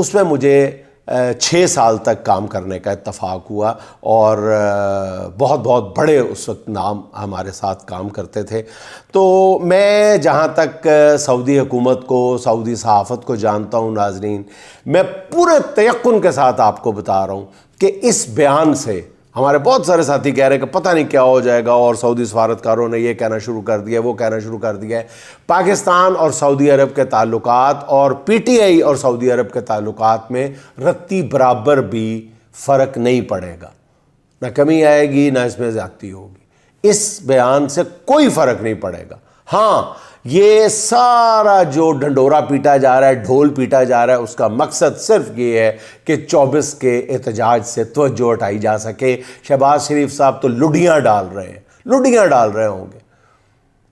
اس میں مجھے 6 سال تک کام کرنے کا اتفاق ہوا، اور بہت بہت بڑے اس وقت نام ہمارے ساتھ کام کرتے تھے۔ تو میں جہاں تک سعودی حکومت کو، سعودی صحافت کو جانتا ہوں ناظرین، میں پورے تیقن کے ساتھ آپ کو بتا رہا ہوں کہ اس بیان سے ہمارے بہت سارے ساتھی کہہ رہے ہیں کہ پتہ نہیں کیا ہو جائے گا، اور سعودی سفارتکاروں نے یہ کہنا شروع کر دیا، وہ کہنا شروع کر دیا ہے۔ پاکستان اور سعودی عرب کے تعلقات اور پی ٹی آئی اور سعودی عرب کے تعلقات میں رتی برابر بھی فرق نہیں پڑے گا، نہ کمی آئے گی نہ اس میں زیادتی ہوگی۔ اس بیان سے کوئی فرق نہیں پڑے گا۔ ہاں، یہ سارا جو ڈھنڈورا پیٹا جا رہا ہے، ڈھول پیٹا جا رہا ہے، اس کا مقصد صرف یہ ہے کہ 24 کے احتجاج سے توجہ ہٹائی جا سکے۔ شہباز شریف صاحب تو لڈیاں ڈال رہے ہوں گے۔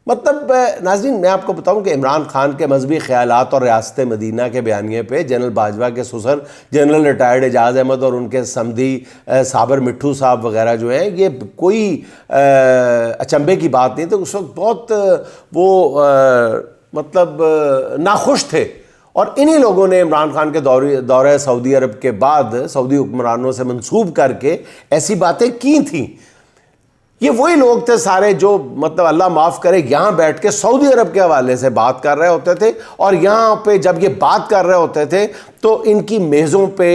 مطلب ناظرین، میں آپ کو بتاؤں کہ عمران خان کے مذہبی خیالات اور ریاست مدینہ کے بیانیے پہ جنرل باجوہ کے سسر جنرل ریٹائرڈ اعجاز احمد اور ان کے سمدھی صابر مٹھو صاحب وغیرہ جو ہیں، یہ کوئی اچنبے کی بات نہیں تھی۔ اس وقت بہت وہ مطلب ناخوش تھے، اور انہی لوگوں نے عمران خان کے دورہ سعودی عرب کے بعد سعودی حکمرانوں سے منسوب کر کے ایسی باتیں کی تھیں۔ یہ وہی لوگ تھے سارے جو مطلب اللہ معاف کرے یہاں بیٹھ کے سعودی عرب کے حوالے سے بات کر رہے ہوتے تھے، اور یہاں پہ جب یہ بات کر رہے ہوتے تھے تو ان کی میزوں پہ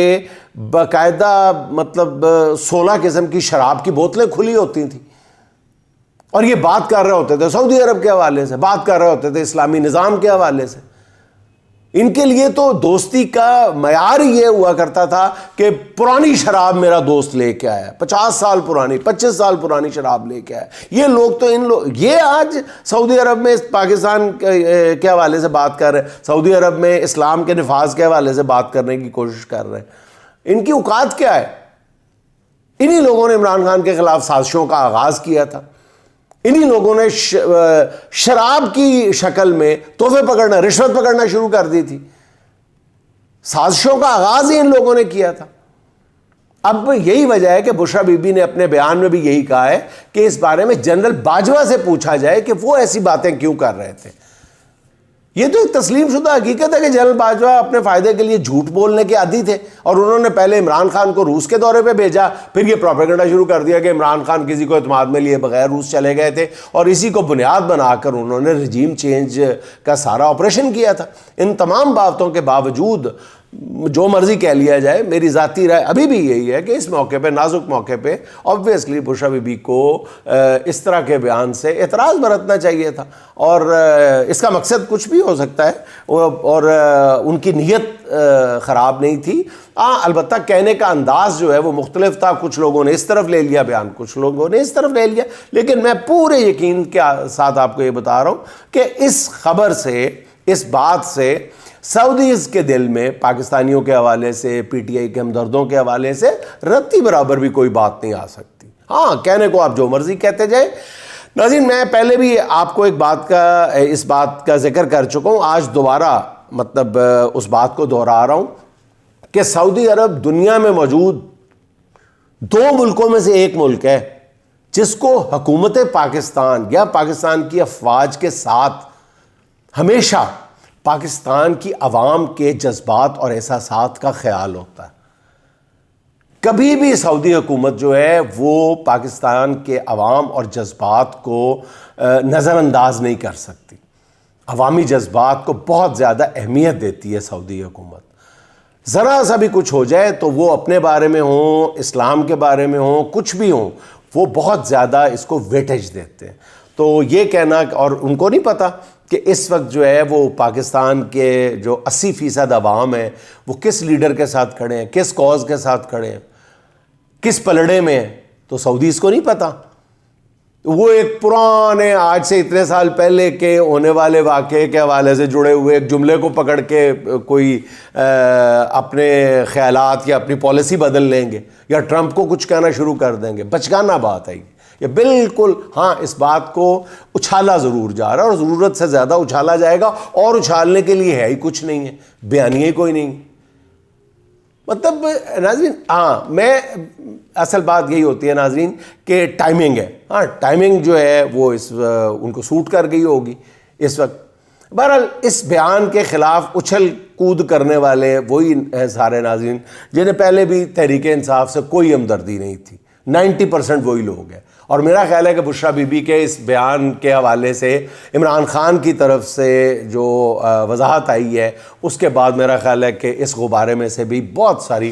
باقاعدہ مطلب 16 قسم کی شراب کی بوتلیں کھلی ہوتی تھیں، اور یہ بات کر رہے ہوتے تھے سعودی عرب کے حوالے سے، بات کر رہے ہوتے تھے اسلامی نظام کے حوالے سے۔ ان کے لیے تو دوستی کا معیار یہ ہوا کرتا تھا کہ پرانی شراب میرا دوست لے کے آیا، 50 سال پرانی، 25 سال پرانی شراب لے کے آیا۔ یہ لوگ تو یہ آج سعودی عرب میں پاکستان کے حوالے سے بات کر رہے ہیں، سعودی عرب میں اسلام کے نفاذ کے حوالے سے بات کرنے کی کوشش کر رہے ہیں۔ ان کی اوقات کیا ہے؟ انہی لوگوں نے عمران خان کے خلاف سازشوں کا آغاز کیا تھا، انہی لوگوں نے شراب کی شکل میں تحفے پکڑنا، رشوت پکڑنا شروع کر دی تھی۔ سازشوں کا آغاز ہی ان لوگوں نے کیا تھا۔ اب یہی وجہ ہے کہ بشرا بی بی نے اپنے بیان میں بھی یہی کہا ہے کہ اس بارے میں جنرل باجوہ سے پوچھا جائے کہ وہ ایسی باتیں کیوں کر رہے تھے۔ یہ تو ایک تسلیم شدہ حقیقت ہے کہ جنرل باجوہ اپنے فائدے کے لیے جھوٹ بولنے کے عادی تھے، اور انہوں نے پہلے عمران خان کو روس کے دورے پہ بھیجا، پھر یہ پروپیگنڈا شروع کر دیا کہ عمران خان کسی کو اعتماد میں لیے بغیر روس چلے گئے تھے، اور اسی کو بنیاد بنا کر انہوں نے رجیم چینج کا سارا آپریشن کیا تھا۔ ان تمام باتوں کے باوجود جو مرضی کہہ لیا جائے، میری ذاتی رائے ابھی بھی یہی ہے کہ اس موقع پہ، نازک موقع پہ آبویسلی بشرا بی بی کو اس طرح کے بیان سے اعتراض برتنا چاہیے تھا، اور اس کا مقصد کچھ بھی ہو سکتا ہے، اور ان کی نیت خراب نہیں تھی۔ البتہ کہنے کا انداز جو ہے وہ مختلف تھا، کچھ لوگوں نے اس طرف لے لیا بیان، کچھ لوگوں نے اس طرف لے لیا، لیکن میں پورے یقین کے ساتھ آپ کو یہ بتا رہا ہوں کہ اس خبر سے، اس بات سے سعودیز کے دل میں پاکستانیوں کے حوالے سے، پی ٹی آئی کے ہمدردوں کے حوالے سے رتی برابر بھی کوئی بات نہیں آ سکتی۔ ہاں، کہنے کو آپ جو مرضی کہتے جائیں۔ ناظرین، میں پہلے بھی آپ کو اس بات کا ذکر کر چکا ہوں، آج دوبارہ مطلب اس بات کو دہرا رہا ہوں کہ سعودی عرب دنیا میں موجود 2 ملکوں میں سے ایک ملک ہے جس کو حکومت پاکستان یا پاکستان کی افواج کے ساتھ ہمیشہ پاکستان کی عوام کے جذبات اور احساسات کا خیال ہوتا ہے۔ کبھی بھی سعودی حکومت جو ہے وہ پاکستان کے عوام اور جذبات کو نظر انداز نہیں کر سکتی۔ عوامی جذبات کو بہت زیادہ اہمیت دیتی ہے سعودی حکومت۔ ذرا سا بھی کچھ ہو جائے تو وہ اپنے بارے میں ہوں، اسلام کے بارے میں ہوں، کچھ بھی ہوں، وہ بہت زیادہ اس کو ویٹیج دیتے ہیں۔ تو یہ کہنا، اور ان کو نہیں پتا کہ اس وقت جو ہے وہ پاکستان کے جو 80% عوام ہیں وہ کس لیڈر کے ساتھ کھڑے ہیں، کس کاز کے ساتھ کھڑے ہیں، کس پلڑے میں ہیں، تو سعودیز کو نہیں پتا۔ وہ ایک پرانے، آج سے اتنے سال پہلے کے ہونے والے واقعے کے حوالے سے جڑے ہوئے ایک جملے کو پکڑ کے کوئی اپنے خیالات یا اپنی پالیسی بدل لیں گے، یا ٹرمپ کو کچھ کہنا شروع کر دیں گے۔ بچگانہ بات ہے یہ بالکل۔ ہاں، اس بات کو اچھالا ضرور جا رہا ہے، اور ضرورت سے زیادہ اچھالا جائے گا، اور اچھالنے کے لیے ہے ہی کچھ نہیں ہے، بیانیہ کوئی نہیں۔ مطلب ناظرین، ہاں، میں اصل بات یہی ہوتی ہے ناظرین کہ ٹائمنگ ہے۔ ہاں، ٹائمنگ جو ہے وہ ان کو سوٹ کر گئی ہوگی اس وقت۔ بہرحال اس بیان کے خلاف اچھل کود کرنے والے وہی ہیں سارے ناظرین جنہیں پہلے بھی تحریک انصاف سے کوئی ہمدردی نہیں تھی. 90% وہی لوگ ہیں. اور میرا خیال ہے کہ بشریٰ بی بی کے اس بیان کے حوالے سے عمران خان کی طرف سے جو وضاحت آئی ہے اس کے بعد میرا خیال ہے کہ اس غبارے میں سے بھی بہت ساری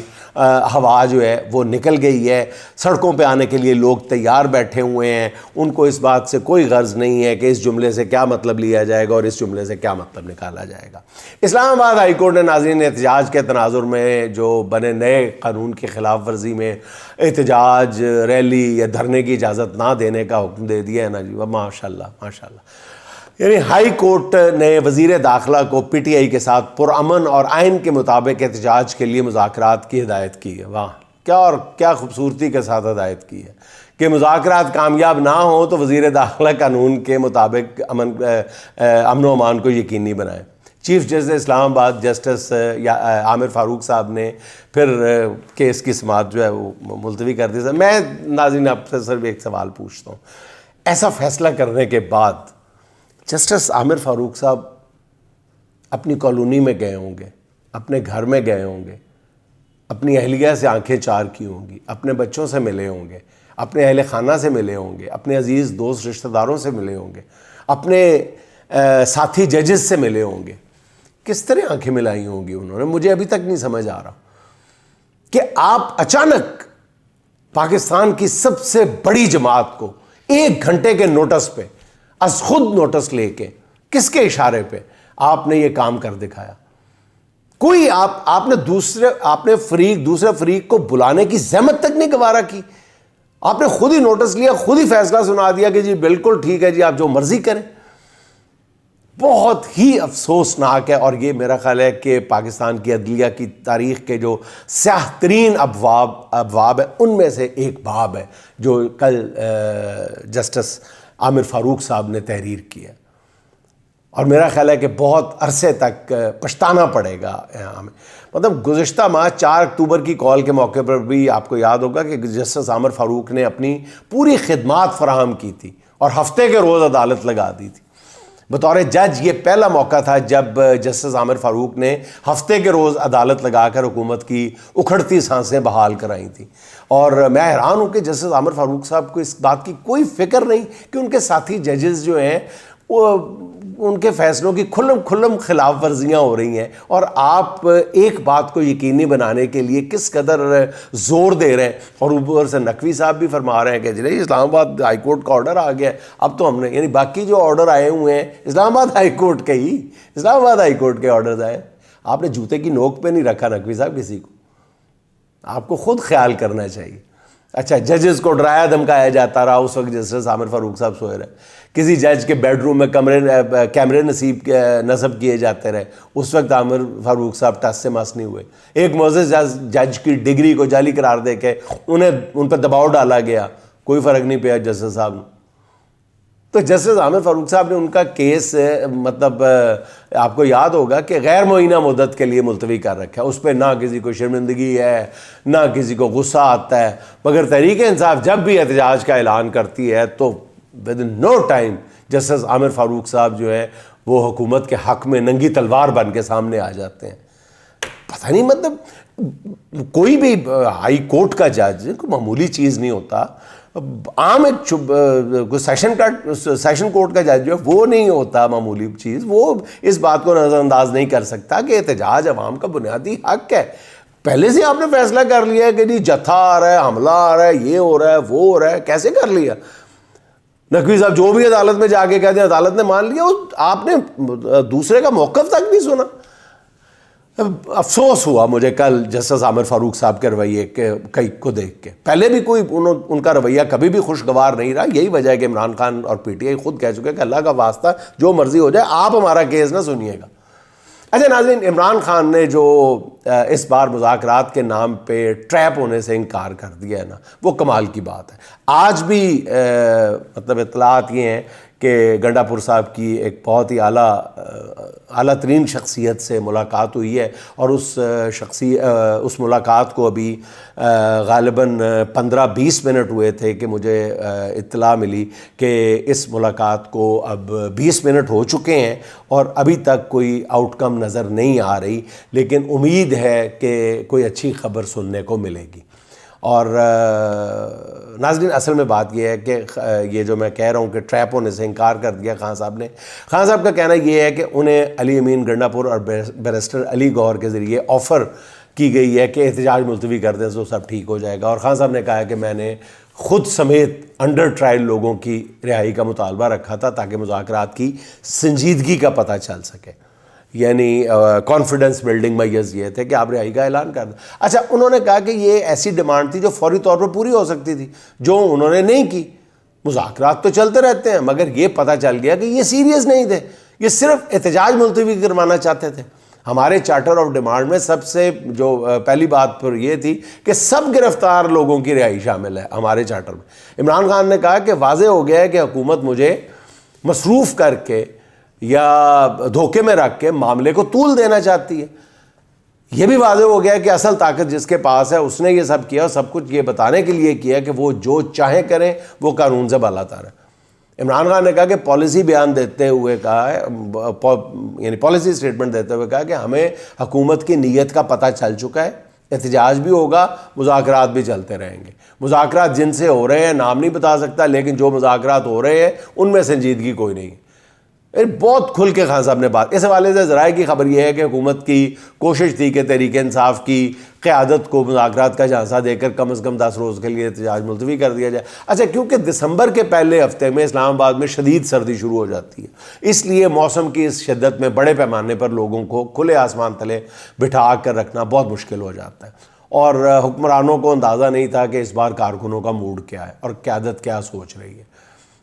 ہوا جو ہے وہ نکل گئی ہے. سڑکوں پہ آنے کے لیے لوگ تیار بیٹھے ہوئے ہیں. ان کو اس بات سے کوئی غرض نہیں ہے کہ اس جملے سے کیا مطلب لیا جائے گا اور اس جملے سے کیا مطلب نکالا جائے گا. اسلام آباد ہائی کورٹ نے ناظرین احتجاج کے تناظر میں جو بنے نئے قانون کی خلاف ورزی میں احتجاج ریلی یا دھرنے کی اجازت نہ دینے کا حکم دے دیا ہے نا جی. ماشاء اللہ ماشاء اللہ. یعنی ہائی کورٹ نے وزیر داخلہ کو پی ٹی آئی کے ساتھ پرامن اور آئین کے مطابق احتجاج کے لیے مذاکرات کی ہدایت کی ہے. واہ کیا اور کیا خوبصورتی کے ساتھ ہدایت کی ہے کہ مذاکرات کامیاب نہ ہوں تو وزیر داخلہ قانون کے مطابق امن و امان کو یقینی بنائیں. چیف جسٹس اسلام آباد جسٹس عامر فاروق صاحب نے پھر کیس کی سماعت جو ہے وہ ملتوی کر دی. میں ناظرین آپ سے صرف ایک سوال پوچھتا ہوں, ایسا فیصلہ کرنے کے بعد جسٹس عامر فاروق صاحب اپنی کالونی میں گئے ہوں گے, اپنے گھر میں گئے ہوں گے, اپنی اہلیہ سے آنکھیں چار کی ہوں گی, اپنے بچوں سے ملے ہوں گے, اپنے اہل خانہ سے ملے ہوں گے, اپنے عزیز دوست رشتہ داروں سے ملے ہوں گے, اپنے ساتھی ججز سے ملے ہوں گے. کس طرح آنکھیں ملائی ہوں گی انہوں نے؟ مجھے ابھی تک نہیں سمجھ آ رہا کہ آپ اچانک پاکستان کی سب سے بڑی جماعت کو 1 گھنٹے کے نوٹس پہ از خود نوٹس لے کے کس کے اشارے پہ آپ نے یہ کام کر دکھایا. کوئی آپ نے دوسرے فریق کو بلانے کی زحمت تک نہیں گوارا کی. آپ نے خود ہی نوٹس لیا, خود ہی فیصلہ سنا دیا کہ جی بالکل ٹھیک ہے جی آپ جو مرضی کریں. بہت ہی افسوسناک ہے. اور یہ میرا خیال ہے کہ پاکستان کی عدلیہ کی تاریخ کے جو سیاہ ترین ابواب ہے ان میں سے ایک باب ہے جو کل جسٹس عامر فاروق صاحب نے تحریر کی ہے. اور میرا خیال ہے کہ بہت عرصے تک پچھتانا پڑے گا ہمیں. مطلب گزشتہ ماہ 4 اکتوبر کی کال کے موقع پر بھی آپ کو یاد ہوگا کہ جسٹس عامر فاروق نے اپنی پوری خدمات فراہم کی تھی اور ہفتے کے روز عدالت لگا دی تھی. بطور جج یہ پہلا موقع تھا جب جسٹس عامر فاروق نے ہفتے کے روز عدالت لگا کر حکومت کی اکھڑتی سانسیں بحال کرائی تھیں. اور میں حیران ہوں کہ جسٹس عامر فاروق صاحب کو اس بات کی کوئی فکر نہیں کہ ان کے ساتھی ججز جو ہیں وہ ان کے فیصلوں کی کھلم خلاف ورزیاں ہو رہی ہیں, اور آپ ایک بات کو یقینی بنانے کے لیے کس قدر زور دے رہے ہیں. اور اوپر سے نقوی صاحب بھی فرما رہے ہیں کہ جی اسلام آباد ہائی کورٹ کا آرڈر آ گیا ہے, اب تو ہم نے یعنی باقی جو آرڈر آئے ہوئے ہیں اسلام آباد ہائی کورٹ کے آرڈرز آئے. آپ نے جوتے کی نوک پہ نہیں رکھا نقوی صاحب کسی کو, آپ کو خود خیال کرنا چاہیے. اچھا ججز کو ڈرایا دھمکایا جاتا رہا اس وقت جسٹس عامر فاروق صاحب سوئے رہے. کسی جج کے بیڈ روم میں کیمرے نصب کیے جاتے رہے, اس وقت عامر فاروق صاحب ٹس سے مس نہیں ہوئے. ایک معزز جج کی ڈگری کو جعلی قرار دے کے ان پہ دباؤ ڈالا گیا, کوئی فرق نہیں پیا جسٹس صاحب نے. تو جسٹس عامر فاروق صاحب نے ان کا کیس مطلب آپ کو یاد ہوگا کہ غیر معینہ مدت کے لیے ملتوی کر رکھا ہے. اس پہ نہ کسی کو شرمندگی ہے نہ کسی کو غصہ آتا ہے, مگر تحریک انصاف جب بھی احتجاج کا اعلان کرتی ہے تو within no time justice Aamir Farooq صاحب جو ہے وہ حکومت کے حق میں ننگی تلوار بن کے سامنے آ جاتے ہیں. پتہ نہیں مطلب کوئی بھی ہائی کورٹ کا جج کوئی معمولی چیز نہیں ہوتا. عام ایک سیشن کورٹ کا جج جو ہے وہ نہیں ہوتا معمولی چیز. وہ اس بات کو نظر انداز نہیں کر سکتا کہ احتجاج عوام کا بنیادی حق ہے. پہلے سے آپ نے فیصلہ کر لیا ہے کہ جی جتھا آ رہا ہے, حملہ آ رہا ہے, یہ ہو رہا ہے, وہ ہو رہا ہے. کیسے کر لیا؟ نقوی صاحب جو بھی عدالت میں جا کے کہتے ہیں عدالت نے مان لیا, آپ نے دوسرے کا موقف تک نہیں سنا. افسوس ہوا مجھے کل جسٹس عامر فاروق صاحب کے رویے کو دیکھ کے. پہلے بھی کوئی ان کا رویہ کبھی بھی خوشگوار نہیں رہا. یہی وجہ ہے کہ عمران خان اور پی ٹی آئی خود کہہ چکے کہ اللہ کا واسطہ جو مرضی ہو جائے آپ ہمارا کیس نہ سنیے گا. اچھا ناظرین, عمران خان نے جو اس بار مذاکرات کے نام پہ ٹریپ ہونے سے انکار کر دیا ہے نا, وہ کمال کی بات ہے. آج بھی مطلب اطلاعات یہ ہیں کہ گنڈاپور صاحب کی ایک بہت ہی اعلیٰ ترین شخصیت سے ملاقات ہوئی ہے، اور اس ملاقات کو ابھی غالباً 15-20 منٹ ہوئے تھے کہ مجھے اطلاع ملی کہ اس ملاقات کو اب 20 منٹ ہو چکے ہیں اور ابھی تک کوئی آؤٹ کم نظر نہیں آ رہی، لیکن امید ہے کہ کوئی اچھی خبر سننے کو ملے گی۔ اور ناظرین، اصل میں بات یہ ہے کہ یہ جو میں کہہ رہا ہوں کہ ٹریپ ہونے سے انکار کر دیا خان صاحب نے، خان صاحب کا کہنا یہ ہے کہ انہیں علی امین گنڈاپور اور بیرسٹر علی گوہر کے ذریعے آفر کی گئی ہے کہ احتجاج ملتوی کر دیں تو سب ٹھیک ہو جائے گا، اور خان صاحب نے کہا ہے کہ میں نے خود سمیت انڈر ٹرائل لوگوں کی رہائی کا مطالبہ رکھا تھا تاکہ مذاکرات کی سنجیدگی کا پتہ چل سکے، یعنی کانفیڈنس بلڈنگ میجرز یہ تھے کہ آپ رہائی کا اعلان کر دیں۔ اچھا، انہوں نے کہا کہ یہ ایسی ڈیمانڈ تھی جو فوری طور پر پوری ہو سکتی تھی، جو انہوں نے نہیں کی۔ مذاکرات تو چلتے رہتے ہیں، مگر یہ پتہ چل گیا کہ یہ سیریس نہیں تھے، یہ صرف احتجاج ملتوی کروانا چاہتے تھے۔ ہمارے چارٹر آف ڈیمانڈ میں سب سے جو پہلی بات پر یہ تھی کہ سب گرفتار لوگوں کی رہائی شامل ہے ہمارے چارٹر میں۔ عمران خان نے کہا کہ واضح ہو گیا ہے کہ حکومت مجھے مصروف کر کے یا دھوکے میں رکھ کے معاملے کو طول دینا چاہتی ہے۔ یہ بھی واضح ہو گیا کہ اصل طاقت جس کے پاس ہے اس نے یہ سب کیا، اور سب کچھ یہ بتانے کے لیے کیا کہ وہ جو چاہیں کریں وہ قانون سے بالا تر ہے۔ عمران خان نے کہا کہ پالیسی بیان دیتے ہوئے کہا ہے، یعنی پالیسی سٹیٹمنٹ دیتے ہوئے کہا کہ ہمیں حکومت کی نیت کا پتہ چل چکا ہے، احتجاج بھی ہوگا، مذاکرات بھی چلتے رہیں گے۔ مذاکرات جن سے ہو رہے ہیں نام نہیں بتا سکتا، لیکن جو مذاکرات ہو رہے ہیں ان میں سنجیدگی کوئی نہیں ہے۔ بہت کھل کے خان صاحب نے بات، اس حوالے سے ذرائع کی خبر یہ ہے کہ حکومت کی کوشش تھی کہ تحریک انصاف کی قیادت کو مذاکرات کا جھانسا دے کر کم از کم 10 روز کے لیے احتجاج ملتوی کر دیا جائے۔ اچھا، کیونکہ دسمبر کے پہلے ہفتے میں اسلام آباد میں شدید سردی شروع ہو جاتی ہے، اس لیے موسم کی اس شدت میں بڑے پیمانے پر لوگوں کو کھلے آسمان تلے بٹھا کر رکھنا بہت مشکل ہو جاتا ہے، اور حکمرانوں کو اندازہ نہیں تھا کہ اس بار کارکنوں کا موڈ کیا ہے اور قیادت کیا سوچ رہی ہے۔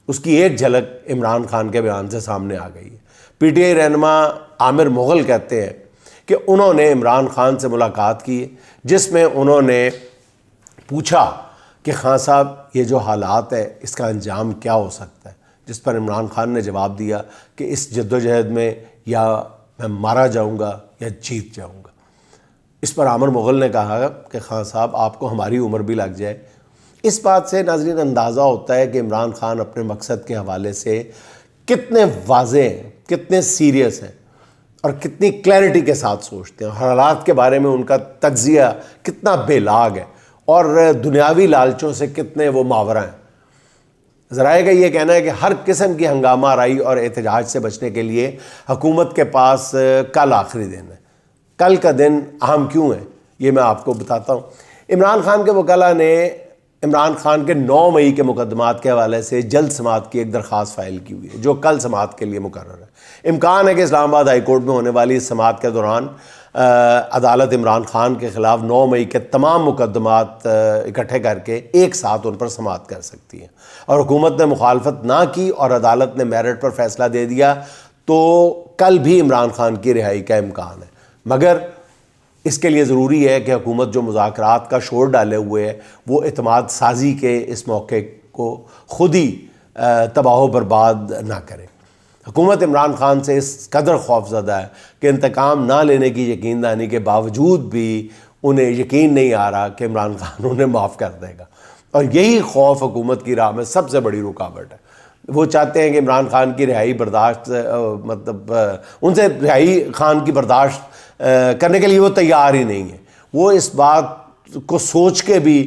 اس کی ایک جھلک عمران خان کے بیان سے سامنے آ گئی ہے۔ پی ٹی آئی رہنما عامر مغل کہتے ہیں کہ انہوں نے عمران خان سے ملاقات کی، جس میں انہوں نے پوچھا کہ خان صاحب یہ جو حالات ہے اس کا انجام کیا ہو سکتا ہے، جس پر عمران خان نے جواب دیا کہ اس جدوجہد میں یا میں مارا جاؤں گا یا جیت جاؤں گا۔ اس پر عامر مغل نے کہا کہ خان صاحب آپ کو ہماری عمر بھی لگ جائے۔ اس بات سے ناظرین اندازہ ہوتا ہے کہ عمران خان اپنے مقصد کے حوالے سے کتنے واضح ہیں، کتنے سیریس ہیں، اور کتنی کلیئرٹی کے ساتھ سوچتے ہیں، حالات کے بارے میں ان کا تجزیہ کتنا بے لاگ ہے، اور دنیاوی لالچوں سے کتنے وہ ماورہ ہیں۔ ذرائع کا یہ کہنا ہے کہ ہر قسم کی ہنگامہ آرائی اور احتجاج سے بچنے کے لیے حکومت کے پاس کل آخری دن ہے۔ کل کا دن اہم کیوں ہے یہ میں آپ کو بتاتا ہوں۔ عمران خان کے وکلاء نے عمران خان کے 9 مئی کے مقدمات کے حوالے سے جلد سماعت کی ایک درخواست فائل کی ہوئی ہے، جو کل سماعت کے لیے مقرر ہے۔ امکان ہے کہ اسلام آباد ہائی کورٹ میں ہونے والی اس سماعت کے دوران عدالت عمران خان کے خلاف 9 مئی کے تمام مقدمات اکٹھے کر کے ایک ساتھ ان پر سماعت کر سکتی ہے، اور حکومت نے مخالفت نہ کی اور عدالت نے میرٹ پر فیصلہ دے دیا تو کل بھی عمران خان کی رہائی کا امکان ہے۔ مگر اس کے لیے ضروری ہے کہ حکومت جو مذاکرات کا شور ڈالے ہوئے ہے وہ اعتماد سازی کے اس موقع کو خود ہی تباہ و برباد نہ کرے۔ حکومت عمران خان سے اس قدر خوف زدہ ہے کہ انتقام نہ لینے کی یقین دہانی کے باوجود بھی انہیں یقین نہیں آ رہا کہ عمران خان انہیں معاف کر دے گا، اور یہی خوف حکومت کی راہ میں سب سے بڑی رکاوٹ ہے۔ وہ چاہتے ہیں کہ عمران خان کی رہائی برداشت ان سے رہائی خان کی برداشت کرنے کے لیے وہ تیار ہی نہیں ہے۔ وہ اس بات کو سوچ کے بھی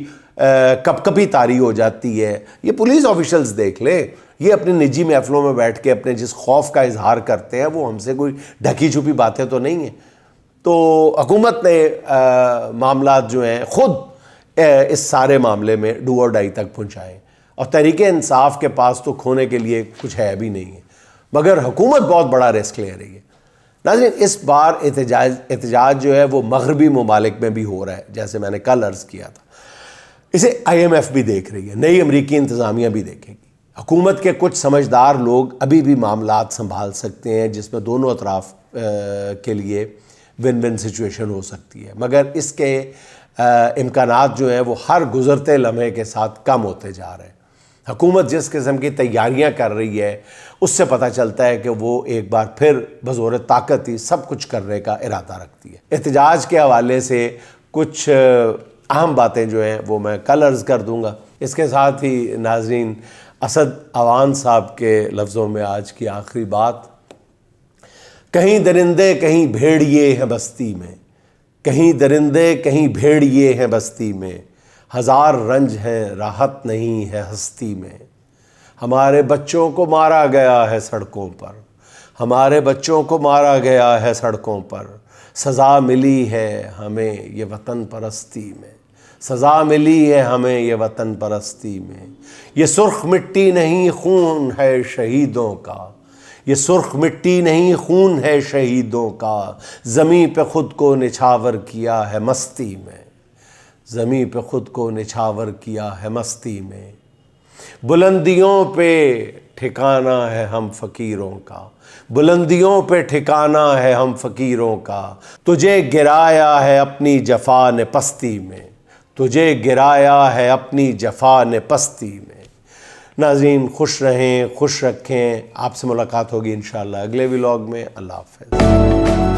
کپ کپی طاری ہو جاتی ہے۔ یہ پولیس آفیشلز دیکھ لیں، یہ اپنی نجی محفلوں میں بیٹھ کے اپنے جس خوف کا اظہار کرتے ہیں وہ ہم سے کوئی ڈھکی چھپی باتیں تو نہیں ہیں۔ تو حکومت نے معاملات جو ہیں خود اس سارے معاملے میں ڈو اور ڈائی تک پہنچائے، اور تحریک انصاف کے پاس تو کھونے کے لیے کچھ ہے بھی نہیں ہے، مگر حکومت بہت بڑا رسک لے رہی ہے۔ ناظرین، اس بار احتجاج جو ہے وہ مغربی ممالک میں بھی ہو رہا ہے، جیسے میں نے کل عرض کیا تھا۔ اسے IMF بھی دیکھ رہی ہے، نئی امریکی انتظامیہ بھی دیکھے گی۔ حکومت کے کچھ سمجھدار لوگ ابھی بھی معاملات سنبھال سکتے ہیں جس میں دونوں اطراف کے لیے ون ون سچویشن ہو سکتی ہے، مگر اس کے امکانات جو ہیں وہ ہر گزرتے لمحے کے ساتھ کم ہوتے جا رہے ہیں۔ حکومت جس قسم کی تیاریاں کر رہی ہے اس سے پتہ چلتا ہے کہ وہ ایک بار پھر بزور طاقت ہی سب کچھ کرنے کا ارادہ رکھتی ہے۔ احتجاج کے حوالے سے کچھ اہم باتیں جو ہیں وہ میں کل عرض کر دوں گا۔ اس کے ساتھ ہی ناظرین، اسد عوان صاحب کے لفظوں میں آج کی آخری بات: کہیں درندے کہیں بھیڑیے ہیں بستی میں، کہیں درندے کہیں بھیڑیے ہیں بستی میں، ہزار رنج ہیں راحت نہیں ہے ہستی میں۔ ہمارے بچوں کو مارا گیا ہے سڑکوں پر، ہمارے بچوں کو مارا گیا ہے سڑکوں پر، سزا ملی ہے ہمیں یہ وطن پرستی میں، سزا ملی ہے ہمیں یہ وطن پرستی میں۔ یہ سرخ مٹی نہیں خون ہے شہیدوں کا، یہ سرخ مٹی نہیں خون ہے شہیدوں کا، زمین پہ خود کو نچھاور کیا ہے مستی میں، زمین پہ خود کو نچھاور کیا ہے مستی میں۔ بلندیوں پہ ٹھکانہ ہے ہم فقیروں کا، بلندیوں پہ ٹھکانہ ہے ہم فقیروں کا، تجھے گرایا ہے اپنی جفا نے پستی میں، تجھے گرایا ہے اپنی جفا نے پستی میں۔ ناظرین، خوش رہیں، خوش رکھیں۔ آپ سے ملاقات ہوگی انشاءاللہ اگلے ولاگ میں۔ اللہ حافظ۔